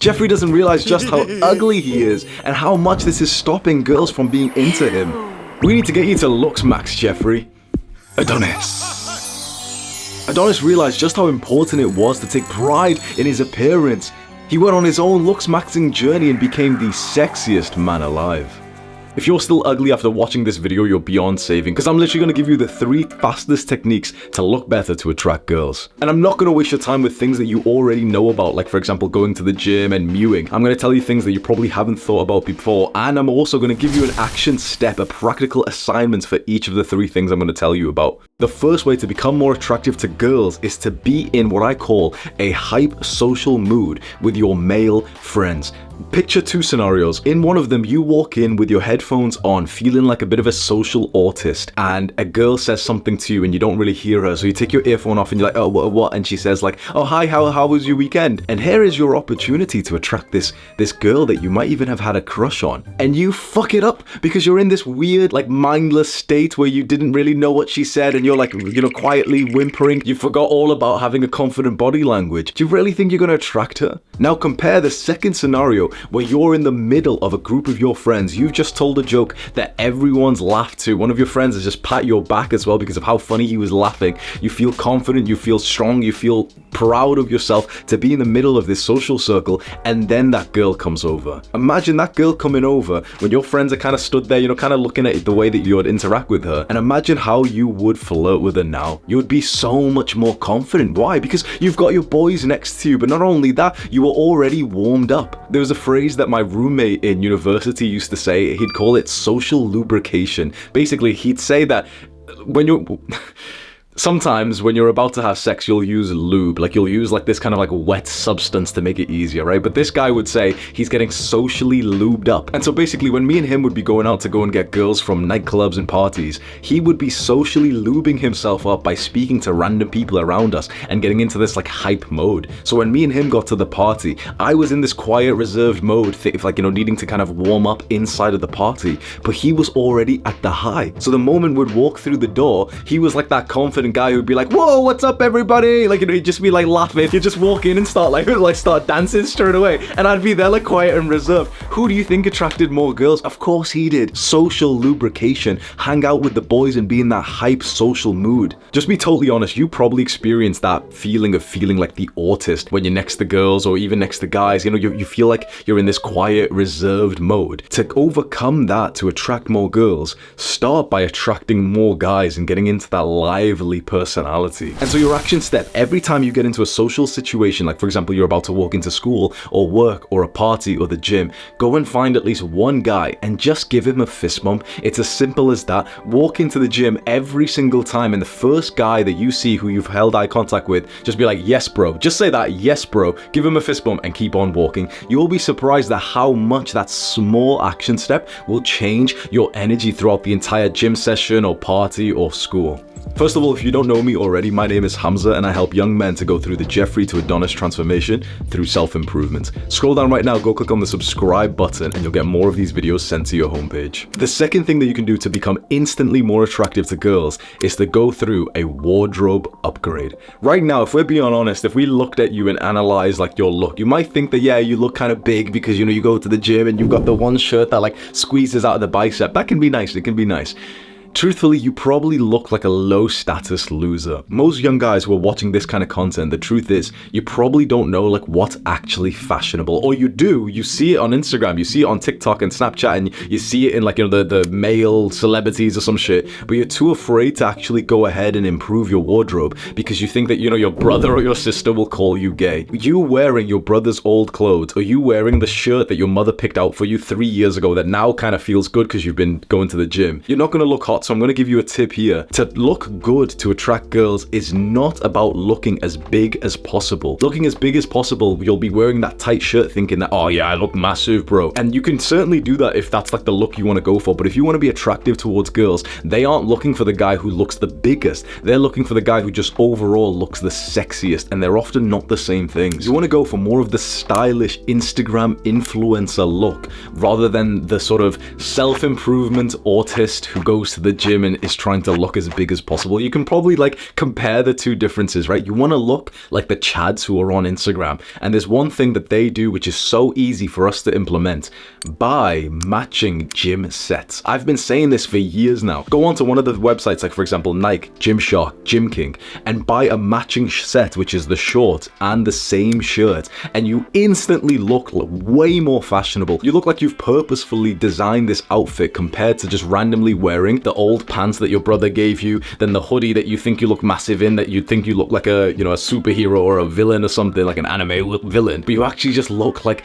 Jeffrey doesn't realize just how ugly he is and how much this is stopping girls from being into him. We need to get you to looks max, Jeffrey. Adonis realized just how important it was to take pride in his appearance. He went on his own looks maxing journey and became the sexiest man alive. If you're still ugly after watching this video, you're beyond saving, because I'm literally going to give you the 3 fastest techniques to look better to attract girls. And I'm not going to waste your time with things that you already know about, like for example going to the gym and mewing. I'm going to tell you things that you probably haven't thought about before, and I'm also going to give you an action step, a practical assignment for each of the 3 things I'm going to tell you about. The first way to become more attractive to girls is to be in what I call a hype social mood with your male friends. Picture 2 scenarios. In one of them, you walk in with your headphones on, feeling like a bit of a social autist, and a girl says something to you and you don't really hear her, so you take your earphone off and you're like, oh, what? And she says like, oh, hi, how was your weekend? And here is your opportunity to attract this girl that you might even have had a crush on. And you fuck it up because you're in this weird, like, mindless state where you didn't really know what she said and you're like, you know, quietly whimpering. You forgot all about having a confident body language. Do you really think you're going to attract her? Now compare the second scenario where you're in the middle of a group of your friends. You've just told a joke that everyone's laughed to. One of your friends has just pat your back as well because of how funny he was laughing. You feel confident, you feel strong, you feel proud of yourself to be in the middle of this social circle, and then that girl comes over. Imagine that girl coming over when your friends are kind of stood there, you know, kind of looking at the way that you would interact with her, and imagine how you would flirt with her now. You would be so much more confident. Why? Because you've got your boys next to you, but not only that, you were already warmed up. There was a phrase that my roommate in university used to say. He'd call it social lubrication. Basically, he'd say that when you're sometimes when you're about to have sex, you'll use lube, like you'll use like this kind of like wet substance to make it easier, right? But this guy would say he's getting socially lubed up. And so basically when me and him would be going out to go and get girls from nightclubs and parties, he would be socially lubing himself up by speaking to random people around us and getting into this like hype mode. So when me and him got to the party, I was in this quiet, reserved mode, like, you know, needing to kind of warm up inside of the party, but he was already at the high. So the moment we'd walk through the door, he was like that confident guy who'd be like, whoa, what's up everybody? Like, you know, he'd just be like laughing. He'd just walk in and start start dancing straight away. And I'd be there like quiet and reserved. Who do you think attracted more girls? Of course he did. Social lubrication. Hang out with the boys and be in that hype social mood. Just be totally honest, you probably experienced that feeling of feeling like the autist when you're next to girls or even next to guys. You know, you feel like you're in this quiet, reserved mode. To overcome that, to attract more girls, start by attracting more guys and getting into that lively personality. And so your action step, every time you get into a social situation, like for example you're about to walk into school or work or a party or the gym, go and find at least one guy and just give him a fist bump. It's as simple as that. Walk into the gym every single time and the first guy that you see who you've held eye contact with, just be like, yes bro. Just say that, yes bro. Give him a fist bump and keep on walking. You'll be surprised at how much that small action step will change your energy throughout the entire gym session or party or school. First of all, if you don't know me already, my name is Hamza and I help young men to go through the Jeffrey to Adonis transformation through self-improvement. Scroll down right now, go click on the subscribe button and you'll get more of these videos sent to your homepage. The second thing that you can do to become instantly more attractive to girls is to go through a wardrobe upgrade. Right now, if we're being honest, if we looked at you and analyzed like your look, you might think that, yeah, you look kind of big because, you know, you go to the gym and you've got the one shirt that like squeezes out of the bicep. That can be nice, it can be nice. Truthfully, you probably look like a low-status loser. Most young guys who are watching this kind of content, the truth is, you probably don't know like what's actually fashionable. Or you do, you see it on Instagram, you see it on TikTok and Snapchat, and you see it in like, you know, the male celebrities or some shit, but you're too afraid to actually go ahead and improve your wardrobe because you think that, you know, your brother or your sister will call you gay. You wearing your brother's old clothes, or you wearing the shirt that your mother picked out for you 3 years ago that now kind of feels good because you've been going to the gym, you're not going to look hot. So I'm going to give you a tip here. To look good to attract girls is not about looking as big as possible. Looking as big as possible, you'll be wearing that tight shirt thinking that, oh yeah, I look massive, bro. And you can certainly do that if that's like the look you want to go for. But if you want to be attractive towards girls, they aren't looking for the guy who looks the biggest. They're looking for the guy who just overall looks the sexiest. And they're often not the same things. You want to go for more of the stylish Instagram influencer look rather than the sort of self-improvement autist who goes to the the gym and is trying to look as big as possible, you can probably like compare the two differences, right? You want to look like the Chads who are on Instagram, and there's one thing that they do which is so easy for us to implement: buy matching gym sets. I've been saying this for years now. Go onto one of the websites, like for example Nike, Gymshark, Gym King, and buy a matching set, which is the short and the same shirt, and you instantly look way more fashionable. You look like you've purposefully designed this outfit compared to just randomly wearing the old pants that your brother gave you, then the hoodie that you think you look massive in, that you think you look like a, you know, a superhero or a villain or something, like an anime villain, but you actually just look like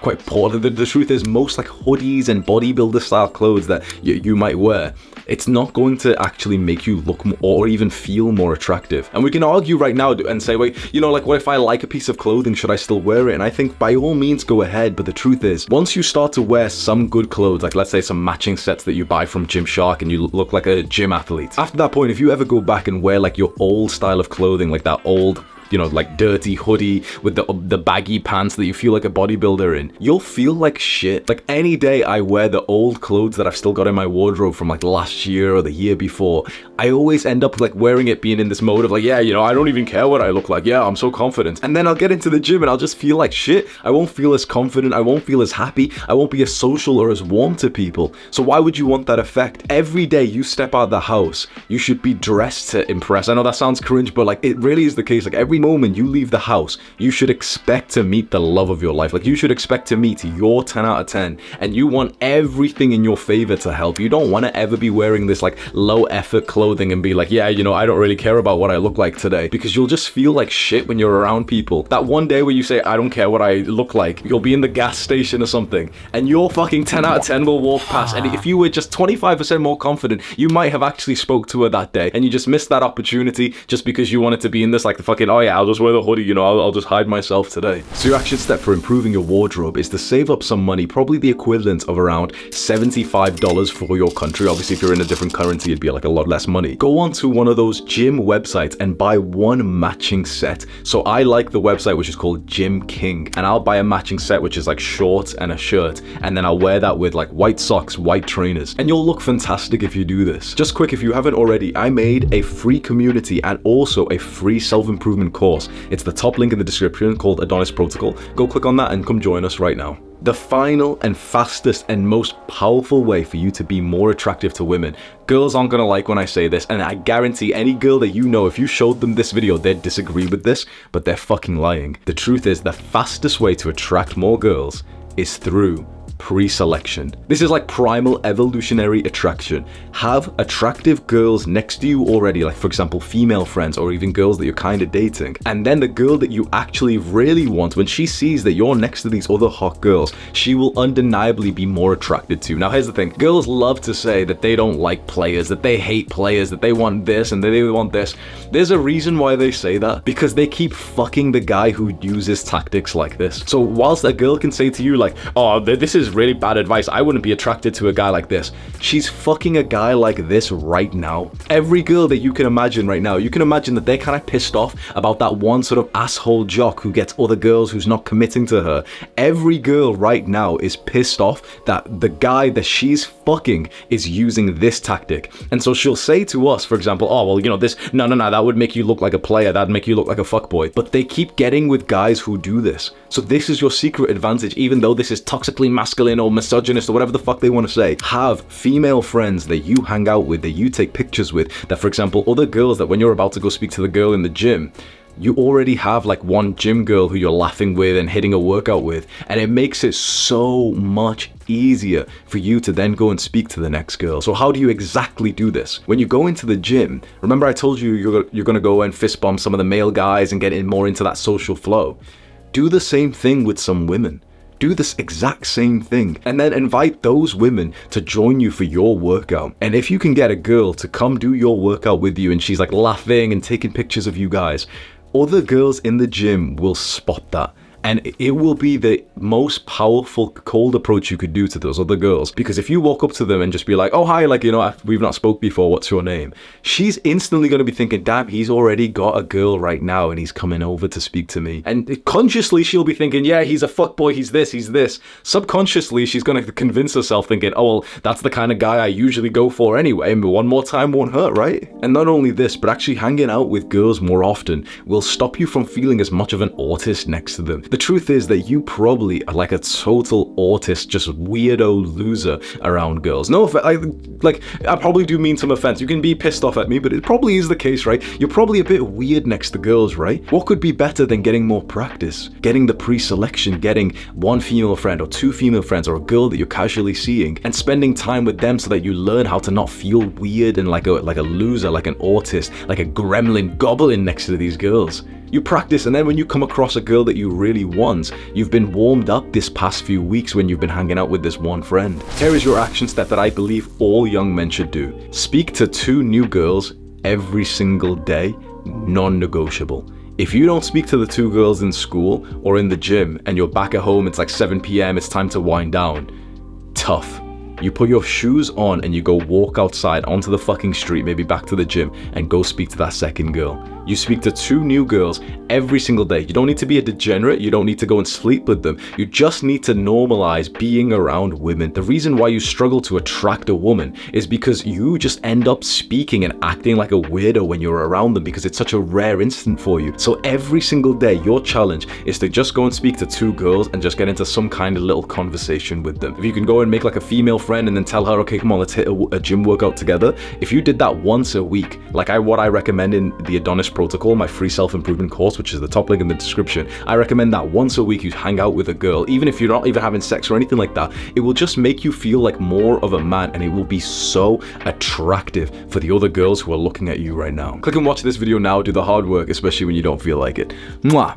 quite poor. The truth is, most like hoodies and bodybuilder style clothes that you might wear, it's not going to actually make you look more, or even feel more attractive. And we can argue right now and say, wait, you know, like, what if I like a piece of clothing, should I still wear it? And I think by all means go ahead, but the truth is, once you start to wear some good clothes, like let's say some matching sets that you buy from Gymshark, and you look like a gym athlete, after that point, if you ever go back and wear like your old style of clothing, like that old, you know, like dirty hoodie with the baggy pants that you feel like a bodybuilder in, you'll feel like shit. Like any day I wear the old clothes that I've still got in my wardrobe from like last year or the year before, I always end up like wearing it, being in this mode of like, yeah, you know, I don't even care what I look like. Yeah, I'm so confident. And then I'll get into the gym and I'll just feel like shit. I won't feel as confident. I won't feel as happy. I won't be as social or as warm to people. So why would you want that effect? Every day you step out of the house, you should be dressed to impress. I know that sounds cringe, but like it really is the case. Like every moment you leave the house, you should expect to meet the love of your life. Like you should expect to meet your 10 out of 10, and you want everything in your favor to help. You don't want to ever be wearing this like low effort clothing and be like, yeah, you know, I don't really care about what I look like today, because you'll just feel like shit when you're around people. That one day where you say, I don't care what I look like, you'll be in the gas station or something, and your fucking 10 out of 10 will walk past, and if you were just 25% more confident, you might have actually spoke to her that day, and you just missed that opportunity just because you wanted to be in this like the fucking, oh yeah, I'll just wear the hoodie, you know, I'll just hide myself today. So your action step for improving your wardrobe is to save up some money, probably the equivalent of around $75 for your country. Obviously, if you're in a different currency, it'd be like a lot less money. Go on to one of those gym websites and buy one matching set. So I like the website which is called Gym King, and I'll buy a matching set which is like shorts and a shirt, and then I'll wear that with like white socks, white trainers, and you'll look fantastic if you do this. Just quick, if you haven't already, I made a free community and also a free self-improvement course. It's the top link in the description, called Adonis Protocol. Go click on that and come join us right now. The final and fastest and most powerful way for you to be more attractive to women. Girls aren't gonna like when I say this, and I guarantee any girl that you know, if you showed them this video, they'd disagree with this, but they're fucking lying. The truth is, the fastest way to attract more girls is through pre-selection. This is like primal evolutionary attraction. Have attractive girls next to you already, like for example female friends or even girls that you're kind of dating, and then the girl that you actually really want, when she sees that you're next to these other hot girls, she will undeniably be more attracted to you. Now here's the thing, girls love to say that they don't like players, that they hate players, that they want this and they want this. There's a reason why they say that, because they keep fucking the guy who uses tactics like this. So whilst a girl can say to you like, oh, this is really bad advice, I wouldn't be attracted to a guy like this, she's fucking a guy like this right now. Every girl that you can imagine right now, you can imagine that they're kind of pissed off about that one sort of asshole jock who gets other girls, who's not committing to her. Every girl right now is pissed off that the guy that she's fucking is using this tactic, and so she'll say to us, for example, oh well, you know, this, no, that would make you look like a player, that'd make you look like a fuckboy. But they keep getting with guys who do this. So this is your secret advantage, even though this is toxically masculine or misogynist or whatever the fuck they want to say. Have female friends that you hang out with, that you take pictures with, that for example other girls, that when you're about to go speak to the girl in the gym, you already have like one gym girl who you're laughing with and hitting a workout with, and it makes it so much easier for you to then go and speak to the next girl. So how do you exactly do this? When you go into the gym, remember I told you you're gonna go and fist bump some of the male guys and get in more into that social flow. Do the same thing with some women. Do this exact same thing, and then invite those women to join you for your workout. And if you can get a girl to come do your workout with you and she's like laughing and taking pictures of you guys, other girls in the gym will spot that. And it will be the most powerful cold approach you could do to those other girls, because if you walk up to them and just be like, oh hi, like, you know, we've not spoke before, what's your name? She's instantly going to be thinking, damn, he's already got a girl right now and he's coming over to speak to me. And consciously she'll be thinking, yeah, he's a fuckboy, he's this. Subconsciously she's going to convince herself thinking, oh well, that's the kind of guy I usually go for anyway, and one more time won't hurt, right? And not only this, but actually hanging out with girls more often will stop you from feeling as much of an autist next to them. The truth is that you probably are like a total autist, just weirdo loser around girls. No, I probably do mean some offense. You can be pissed off at me, but it probably is the case, right? You're probably a bit weird next to girls, right? What could be better than getting more practice? Getting the pre-selection, getting one female friend or two female friends or a girl that you're casually seeing, and spending time with them so that you learn how to not feel weird and like a loser, like an autist, like a gremlin goblin next to these girls. You practice, and then when you come across a girl that you really want, you've been warmed up this past few weeks when you've been hanging out with this one friend. Here is your action step that I believe all young men should do. Speak to 2 new girls every single day, non-negotiable. If you don't speak to the 2 girls in school or in the gym and you're back at home, it's like 7 p.m, it's time to wind down, tough. You put your shoes on and you go walk outside onto the fucking street, maybe back to the gym, and go speak to that second girl. You speak to 2 new girls every single day. You don't need to be a degenerate. You don't need to go and sleep with them. You just need to normalize being around women. The reason why you struggle to attract a woman is because you just end up speaking and acting like a weirdo when you're around them, because it's such a rare instant for you. So every single day, your challenge is to just go and speak to 2 girls and just get into some kind of little conversation with them. If you can go and make like a female friend and then tell her, okay, come on, let's hit a gym workout together. If you did that once a week, like what I recommend in the Adonis Protocol, my free self-improvement course, which is the top link in the description, I recommend that once a week you hang out with a girl, even if you're not even having sex or anything like that. It will just make you feel like more of a man, and it will be so attractive for the other girls who are looking at you right now. Click and watch this video now, do the hard work, especially when you don't feel like it. Mwah!